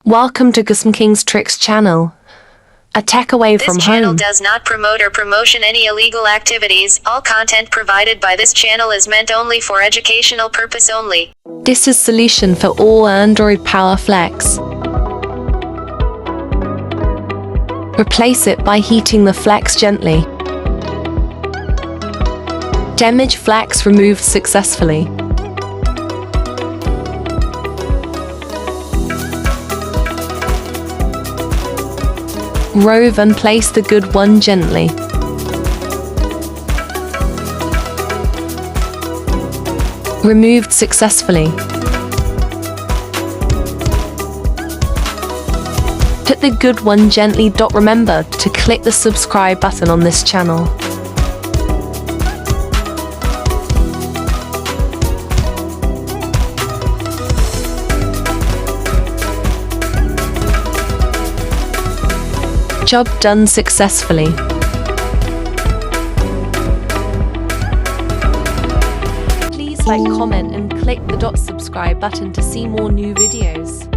Welcome to Gusm King's Tricks channel. A tech away from home. This channel does not promote or promotion any illegal activities. All content provided by this channel is meant only for educational purpose only. This is solution for all Android Power Flex. Replace it by heating the flex gently. Damaged flex removed successfully. Remove and place the good one gently. Removed successfully. Put the good one gently. Remember to click the subscribe button on this channel. Job done successfully. Please like, comment and click the subscribe button to see more new videos.